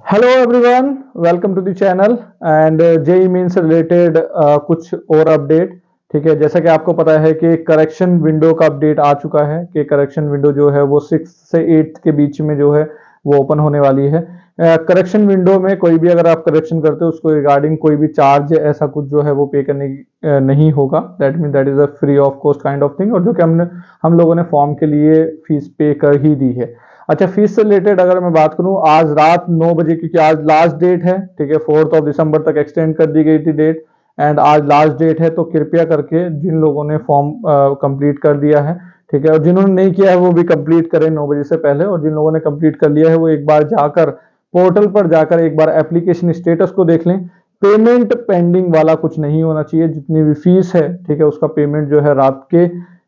Hello everyone, welcome to the channel and JEE Main से related कुछ और update. ठीक है, जैसा कि आपको पता है कि करेक्शन विंडो का अपडेट आ चुका है कि करेक्शन विंडो जो है वो 6 से 8 के बीच में जो है वो ओपन होने वाली है। करेक्शन विंडो में कोई भी अगर आप करेक्शन करते हो उसको रिगार्डिंग कोई भी चार्ज ऐसा कुछ जो है वो पे करने की नहीं होगा। That mean that is a free of cost kind of thing, और जो कि हम लोगों ने फॉर्म के लिए फीस पे कर ही दी है। अच्छा, फीस से रिलेटेड अगर मैं बात करूं, आज रात 9 बजे, क्योंकि आज लास्ट डेट है, ठीक है, 4 दिसंबर तक एक्सटेंड कर दी गई थी डेट, एंड आज लास्ट डेट है। तो कृपया करके जिन लोगों ने फॉर्म कंप्लीट कर दिया है, ठीक है, और जिन्होंने नहीं किया है वो भी कंप्लीट करें 9 बजे से पहले, और जिन लोगों ने कंप्लीट कर लिया है वो एक बार जाकर पोर्टल पर जाकर एक बार एप्लीकेशन स्टेटस को देख लें। पेमेंट पेंडिंग वाला कुछ नहीं होना चाहिए। जितनी भी फीस है, ठीक है, उसका पेमेंट जो है रात के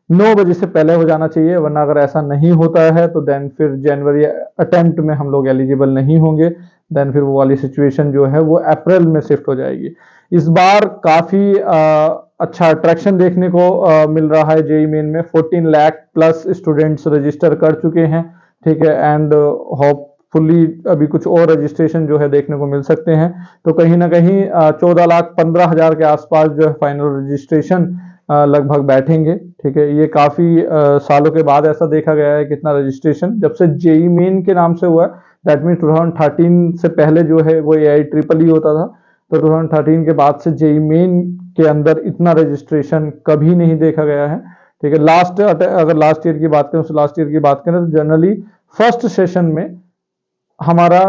9 बजे से पहले हो जाना चाहिए, वरना अगर ऐसा नहीं होता है तो देन फिर जनवरी अटेम्प्ट में हम लोग एलिजिबल नहीं होंगे। देन फिर वो वाली सिचुएशन जो है वो अप्रैल में शिफ्ट हो जाएगी। इस बार काफी अच्छा अट्रैक्शन देखने को मिल रहा है। जेई मेन में 14 लाख प्लस स्टूडेंट्स रजिस्टर कर चुके हैं, ठीक है, एंड होपफुली अभी कुछ और रजिस्ट्रेशन जो है देखने को मिल सकते हैं। तो कहीं ना कहीं 14,15,000 के आसपास जो है फाइनल रजिस्ट्रेशन लगभग बैठेंगे। ठीक है, ये काफी सालों के बाद ऐसा देखा गया है कितना रजिस्ट्रेशन जब से जेई मेन के नाम से हुआ है। दैट मीन 2013 से पहले जो है वो एआई ट्रिपल ही होता था। तो 2013 के बाद से जेई मेन के अंदर इतना रजिस्ट्रेशन कभी नहीं देखा गया है। ठीक है, अगर लास्ट ईयर की बात करें तो लास्ट ईयर की बात करें तो जनरली फर्स्ट सेशन में हमारा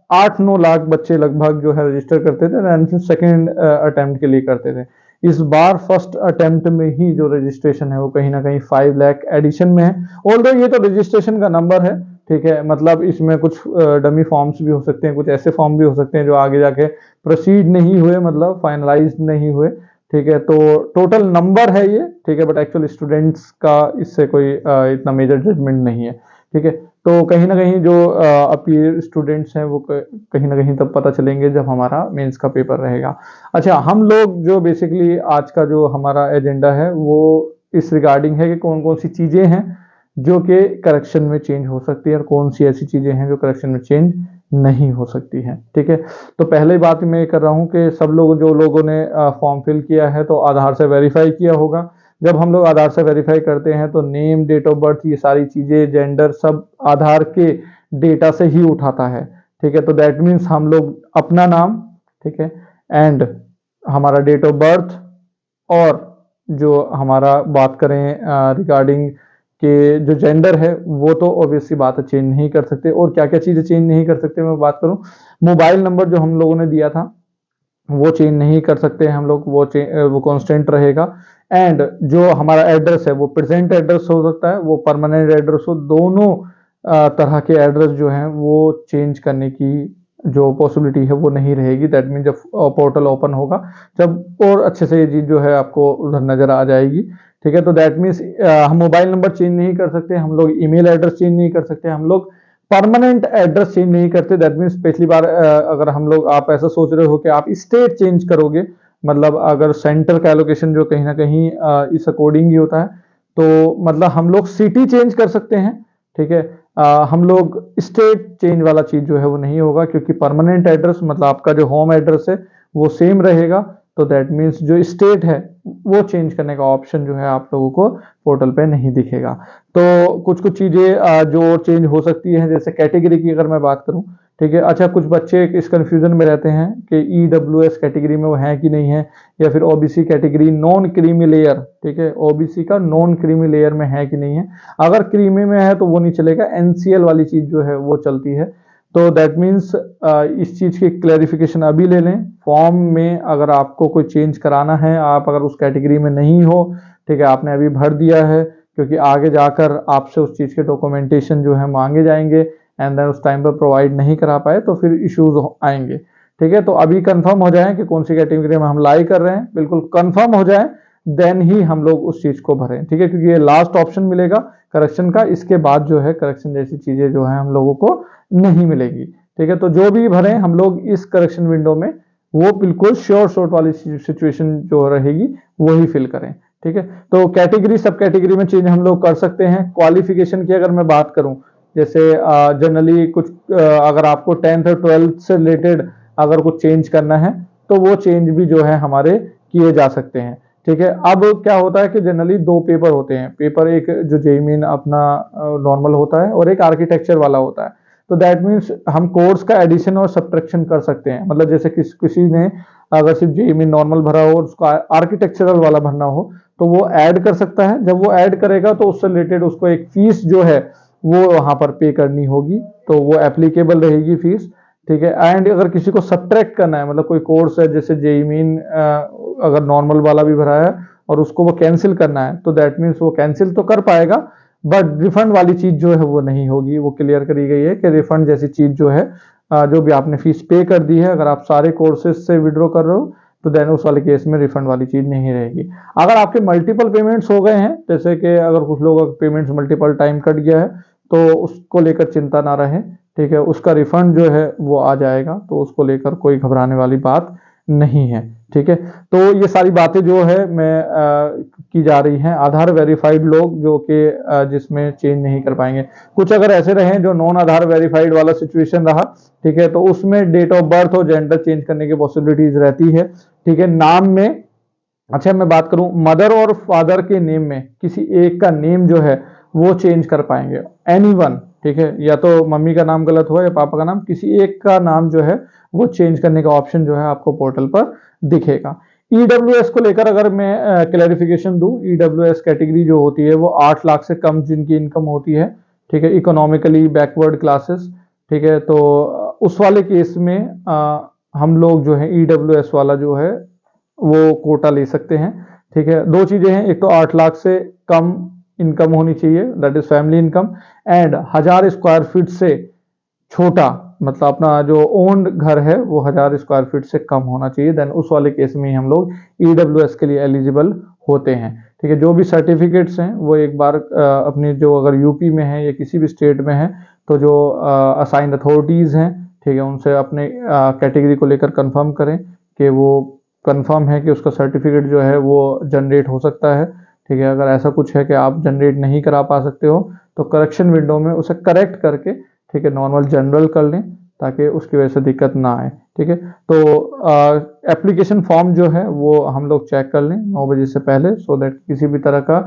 8-9 लाख बच्चे लगभग जो है रजिस्टर करते थे, सेकेंड अटेम्प्ट के लिए करते थे। इस बार फर्स्ट अटेम्प्ट में ही जो रजिस्ट्रेशन है वो कहीं ना कहीं 5 लाख एडिशन में है। ऑल्दो ये तो रजिस्ट्रेशन का नंबर है, ठीक है, मतलब इसमें कुछ डमी फॉर्म्स भी हो सकते हैं, कुछ ऐसे फॉर्म भी हो सकते हैं जो आगे जाके प्रोसीड नहीं हुए, मतलब फाइनलाइज नहीं हुए। ठीक है, तो टोटल नंबर है ये, ठीक है, बट एक्चुअल स्टूडेंट्स का इससे कोई इतना मेजर जजमेंट नहीं है। ठीक है, तो कहीं ना कहीं जो अपीयर स्टूडेंट्स हैं वो कहीं ना कहीं तब पता चलेंगे जब हमारा मेंस का पेपर रहेगा। अच्छा, हम लोग जो बेसिकली आज का जो हमारा एजेंडा है वो इस रिगार्डिंग है कि कौन कौन सी चीजें हैं जो कि करेक्शन में चेंज हो सकती है और कौन सी ऐसी चीजें हैं जो करेक्शन में चेंज नहीं हो सकती हैं। ठीक है, तो पहले बात मैं ये कर रहा हूँ कि सब लोग जो लोगों ने फॉर्म फिल किया है तो आधार से वेरीफाई किया होगा। जब हम लोग आधार से वेरीफाई करते हैं तो नेम, डेट ऑफ बर्थ, ये सारी चीजें, जेंडर, सब आधार के डेटा से ही उठाता है। ठीक है, तो दैट मीन्स हम लोग अपना नाम, ठीक है, एंड हमारा डेट ऑफ बर्थ, और जो हमारा बात करें रिगार्डिंग के जो जेंडर है वो तो ऑब्वियसली बात है चेंज नहीं कर सकते। और क्या क्या चीजें चेंज नहीं कर सकते मैं बात करूं, मोबाइल नंबर जो हम लोगों ने दिया था वो चेंज नहीं कर सकते हैं हम लोग, वो कांस्टेंट रहेगा। एंड जो हमारा एड्रेस है वो प्रेजेंट एड्रेस हो सकता है, वो परमानेंट एड्रेस हो, दोनों तरह के एड्रेस जो हैं वो चेंज करने की जो पॉसिबिलिटी है वो नहीं रहेगी। दैट मीन जब पोर्टल ओपन होगा जब और अच्छे से ये चीज जो है आपको उधर नजर आ जाएगी। ठीक है, तो दैट मीन्स हम मोबाइल नंबर चेंज नहीं कर सकते, हम लोग ईमेल एड्रेस चेंज नहीं कर सकते, हम लोग परमानेंट एड्रेस चेंज नहीं करते। दैट मीन्स पिछली बार अगर हम लोग, आप ऐसा सोच रहे हो कि आप स्टेट चेंज करोगे, मतलब अगर सेंटर का एलोकेशन जो कहीं ना कहीं इस अकॉर्डिंग ही होता है, तो मतलब हम लोग सिटी चेंज कर सकते हैं। ठीक है, हम लोग स्टेट चेंज वाला चीज जो है वो नहीं होगा, क्योंकि परमानेंट एड्रेस मतलब आपका जो होम एड्रेस है वो सेम रहेगा। तो दैट मीन्स जो स्टेट है वो चेंज करने का ऑप्शन जो है आप लोगों को पोर्टल पे नहीं दिखेगा। तो कुछ कुछ चीजें जो चेंज हो सकती है, जैसे कैटेगरी की अगर मैं बात करूं, ठीक है। अच्छा, कुछ बच्चे इस कंफ्यूजन में रहते हैं कि ईडब्ल्यूएस कैटेगरी में वो है कि नहीं है, या फिर OBC category non creamy layer, ठीक है, ओबीसी का नॉन क्रीमी लेयर में है कि नहीं है। अगर क्रीमी में है तो वो नहीं चलेगा, एनसीएल वाली चीज जो है वो चलती है। तो दैट मीन्स इस चीज की क्लैरिफिकेशन अभी ले लें। फॉर्म में अगर आपको कोई चेंज कराना है, आप अगर उस कैटेगरी में नहीं हो, ठीक है, आपने अभी भर दिया है, क्योंकि आगे जाकर आपसे उस चीज के डॉक्यूमेंटेशन जो है मांगे जाएंगे, एंड देन उस टाइम पर प्रोवाइड नहीं करा पाए तो फिर इश्यूज आएंगे। ठीक है, तो अभी कंफर्म हो जाए कि कौन सी कैटेगरी में हम लाई कर रहे हैं, बिल्कुल कंफर्म हो जाए, देन ही हम लोग उस चीज को भरें। ठीक है, क्योंकि ये लास्ट ऑप्शन मिलेगा करेक्शन का, इसके बाद जो है करेक्शन जैसी चीजें जो है हम लोगों को नहीं मिलेगी। ठीक है, तो जो भी भरें हम लोग इस करेक्शन विंडो में वो बिल्कुल श्योर शॉर्ट वाली सिचुएशन जो रहेगी वही फिल करें। ठीक है, तो कैटेगरी सब कैटेगरी में चेंज हम लोग कर सकते हैं। क्वालिफिकेशन की अगर मैं बात करूं जैसे जनरली कुछ अगर आपको 10th और 12th से रिलेटेड अगर कुछ चेंज करना है तो वो चेंज भी जो है हमारे किए जा सकते हैं। ठीक है, अब क्या होता है कि जनरली दो पेपर होते हैं, पेपर एक जो जेईई मेन अपना नॉर्मल होता है और एक आर्किटेक्चर वाला होता है। तो दैट मीन्स हम कोर्स का एडिशन और सब्ट्रैक्शन कर सकते हैं, मतलब जैसे किसी ने अगर सिर्फ जेईई मेन नॉर्मल भरा हो और उसको आर्किटेक्चरल वाला भरना हो तो वो ऐड कर सकता है। जब वो ऐड करेगा तो उससे रिलेटेड उसको एक फीस जो है वो वहां पर पे करनी होगी, तो वो एप्लीकेबल रहेगी फीस। ठीक है, एंड अगर किसी को सब्ट्रैक्ट करना है, मतलब कोई कोर्स है जैसे जेईई मेन अगर नॉर्मल वाला भी भरा है और उसको वो कैंसिल करना है तो दैट मीन्स वो कैंसिल तो कर पाएगा, बट रिफंड वाली चीज जो है वो नहीं होगी। वो क्लियर करी गई है कि रिफंड जैसी चीज जो है जो भी आपने फीस पे कर दी है, अगर आप सारे कोर्सेज से विड्रॉ कर रहे हो तो देन उस वाले केस में रिफंड वाली चीज नहीं रहेगी। अगर आपके मल्टीपल पेमेंट्स हो गए हैं, जैसे कि अगर कुछ लोगों का पेमेंट्स मल्टीपल टाइम कट गया है तो उसको लेकर चिंता ना रहे। ठीक है, उसका रिफंड जो है वो आ जाएगा, तो उसको लेकर कोई घबराने वाली बात नहीं है। ठीक है, तो ये सारी बातें जो है मैं की जा रही हैं आधार वेरीफाइड लोग जो कि जिसमें चेंज नहीं कर पाएंगे। कुछ अगर ऐसे रहे जो नॉन आधार वेरीफाइड वाला सिचुएशन रहा, ठीक है, तो उसमें डेट ऑफ बर्थ और जेंडर चेंज करने की पॉसिबिलिटीज रहती है। ठीक है, नाम में, अच्छा मैं बात करूं मदर और फादर के नेम में किसी एक का नेम जो है वो चेंज कर पाएंगे, एनीवन। ठीक है, या तो मम्मी का नाम गलत हुआ या पापा का नाम, किसी एक का नाम जो है वो चेंज करने का ऑप्शन जो है आपको पोर्टल पर दिखेगा। ईडब्ल्यूएस को लेकर अगर मैं क्लैरिफिकेशन दूं, ईडब्ल्यूएस कैटेगरी जो होती है वो 8 लाख से कम जिनकी इनकम होती है, ठीक है, इकोनॉमिकली बैकवर्ड क्लासेस। ठीक है, तो उस वाले केस में हम लोग जो है ईडब्ल्यूएस वाला जो है वो कोटा ले सकते हैं। ठीक है, दो चीजें हैं, एक तो 8 लाख से कम इनकम होनी चाहिए, that is family income, and 1000 square feet से छोटा, मतलब अपना जो ओन्ड घर है वो 1000 स्क्वायर फीट से कम होना चाहिए, देन उस वाले केस में हम लोग ईडब्ल्यूएस के लिए एलिजिबल होते हैं। ठीक है, जो भी सर्टिफिकेट्स हैं वो एक बार अपनी जो अगर यूपी में है या किसी भी स्टेट में है तो जो असाइंड अथॉरिटीज हैं, ठीक है, उनसे अपने कैटेगरी को लेकर कंफर्म करें कि वो कंफर्म है कि उसका सर्टिफिकेट जो है वो जनरेट हो सकता है। ठीक है, अगर ऐसा कुछ है कि आप जनरेट नहीं करा पा सकते हो तो करेक्शन विंडो में उसे करेक्ट करके, ठीक है, नॉर्मल जनरल कर लें ताकि उसकी वजह से दिक्कत ना आए। ठीक है, तो एप्लीकेशन फॉर्म जो है वो हम लोग चेक कर लें 9 बजे से पहले, सो दैट किसी भी तरह का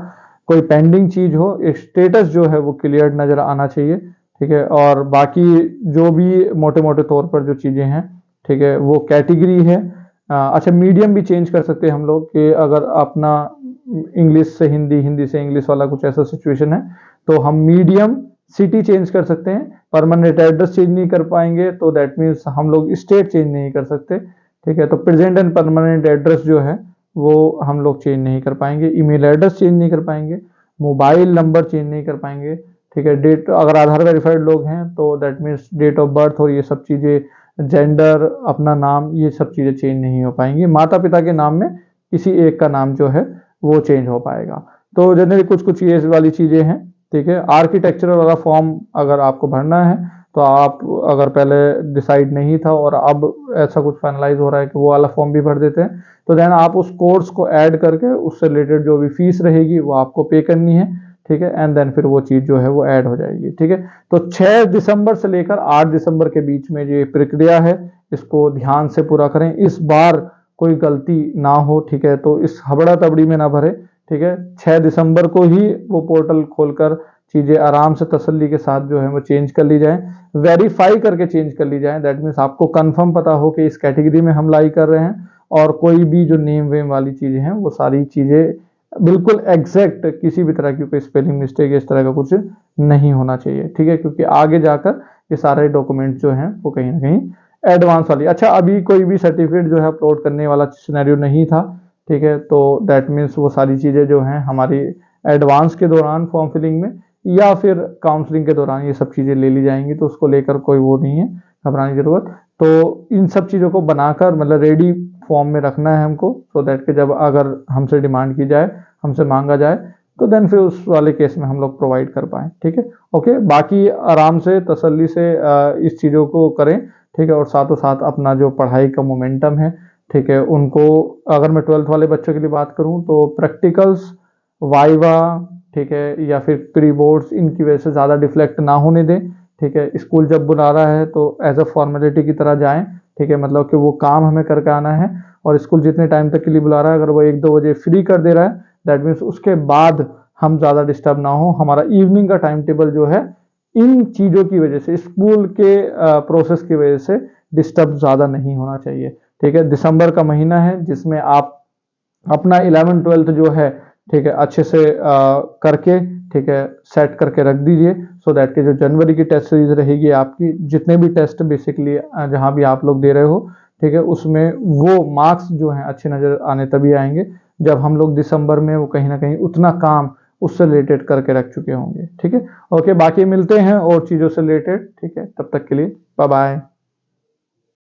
कोई पेंडिंग चीज हो, एक स्टेटस जो है वो क्लियर नजर आना चाहिए। ठीक है, और बाकी जो भी मोटे मोटे तौर पर जो चीजें हैं, ठीक है, वो कैटेगरी है। अच्छा, मीडियम भी चेंज कर सकते हैं हम लोग कि अगर अपना इंग्लिश से हिंदी, हिंदी से इंग्लिश वाला कुछ ऐसा सिचुएशन है तो हम मीडियम सिटी चेंज कर सकते हैं, परमानेंट एड्रेस चेंज नहीं कर पाएंगे तो दैट मीन्स हम लोग स्टेट चेंज नहीं कर सकते। ठीक है, तो प्रेजेंट एंड परमानेंट एड्रेस जो है वो हम लोग चेंज नहीं कर पाएंगे, ईमेल एड्रेस चेंज नहीं कर पाएंगे, मोबाइल नंबर चेंज नहीं कर पाएंगे। ठीक है, डेट अगर आधार वेरीफाइड लोग हैं तो that means date of birth और ये सब चीज़ें, जेंडर, अपना नाम, ये सब चीज़ें चेंज नहीं हो पाएंगी। माता पिता के नाम में किसी एक का नाम जो है वो चेंज हो पाएगा। तो जनरली कुछ कुछ ये वाली चीज़ें हैं। ठीक है, आर्किटेक्चरल वाला फॉर्म अगर आपको भरना है तो आप अगर पहले डिसाइड नहीं था और अब ऐसा कुछ फाइनलाइज हो रहा है कि वो वाला फॉर्म भी भर देते हैं तो देन आप उस कोर्स को ऐड करके उससे रिलेटेड जो भी फीस रहेगी वो आपको पे करनी है। ठीक है, एंड देन फिर वो चीज़ जो है वो ऐड हो जाएगी। ठीक है, तो 6 दिसंबर से लेकर 8 दिसंबर के बीच में ये प्रक्रिया है, इसको ध्यान से पूरा करें, इस बार कोई गलती ना हो। ठीक है, तो इस हबड़ा तबड़ी में ना भरे। ठीक है, 6 दिसंबर को ही वो पोर्टल खोलकर चीज़ें आराम से तसल्ली के साथ जो है वो चेंज कर ली जाए, वेरीफाई करके चेंज कर ली जाए, दैट मीन्स आपको कंफर्म पता हो कि इस कैटेगरी में हम लाई कर रहे हैं और कोई भी जो नेम वेम वाली चीज़ें हैं वो सारी चीज़ें बिल्कुल एग्जैक्ट, किसी भी तरह की कोई स्पेलिंग मिस्टेक इस तरह का कुछ नहीं होना चाहिए। ठीक है, क्योंकि आगे जाकर ये सारे डॉक्यूमेंट जो हैं वो कहीं ना कहीं एडवांस वाली, अच्छा अभी कोई भी सर्टिफिकेट जो है अपलोड करने वाला सिनेरियो नहीं था। ठीक है, तो दैट मीन्स वो सारी चीज़ें जो हैं हमारी एडवांस के दौरान फॉर्म फिलिंग में या फिर काउंसलिंग के दौरान ये सब चीज़ें ले ली जाएंगी, तो उसको लेकर कोई वो नहीं है घबराने की जरूरत। तो इन सब चीज़ों को बनाकर मतलब रेडी फॉर्म में रखना है हमको, सो दैट कि जब अगर हमसे डिमांड की जाए, हमसे मांगा जाए तो देन फिर उस वाले केस में हम लोग प्रोवाइड कर पाएँ। ठीक है, ओके, बाकी आराम से तसल्ली से इस चीज़ों को करें। ठीक है, और साथों साथ अपना जो पढ़ाई का मोमेंटम है, ठीक है, उनको, अगर मैं 12th वाले बच्चों के लिए बात करूं तो प्रैक्टिकल्स, वाइवा, ठीक है, या फिर प्री बोर्ड्स, इनकी वजह से ज़्यादा डिफ्लेक्ट ना होने दें। ठीक है, स्कूल जब बुला रहा है तो एज अ फॉर्मेलिटी की तरह जाएं। ठीक है, मतलब कि वो काम हमें करके आना है, और स्कूल जितने टाइम तक के लिए बुला रहा है, अगर वो 1-2 बजे फ्री कर दे रहा है, दैट मीन्स उसके बाद हम ज़्यादा डिस्टर्ब ना हो। हमारा इवनिंग का टाइम टेबल जो है इन चीज़ों की वजह से, स्कूल के प्रोसेस की वजह से डिस्टर्ब ज़्यादा नहीं होना चाहिए। ठीक है, दिसंबर का महीना है जिसमें आप अपना 11th-12th जो है, ठीक है, अच्छे से करके, ठीक है, सेट करके रख दीजिए, सो दैट कि जो जनवरी की टेस्ट सीरीज रहेगी आपकी, जितने भी टेस्ट बेसिकली जहां भी आप लोग दे रहे हो, ठीक है, उसमें वो मार्क्स जो हैं अच्छे नजर आने तभी आएंगे जब हम लोग दिसंबर में वो कहीं ना कहीं उतना काम उससे रिलेटेड करके रख चुके होंगे। ठीक है, ओके, बाकी मिलते हैं और चीज़ों से रिलेटेड। ठीक है, तब तक के लिए बाय बाय।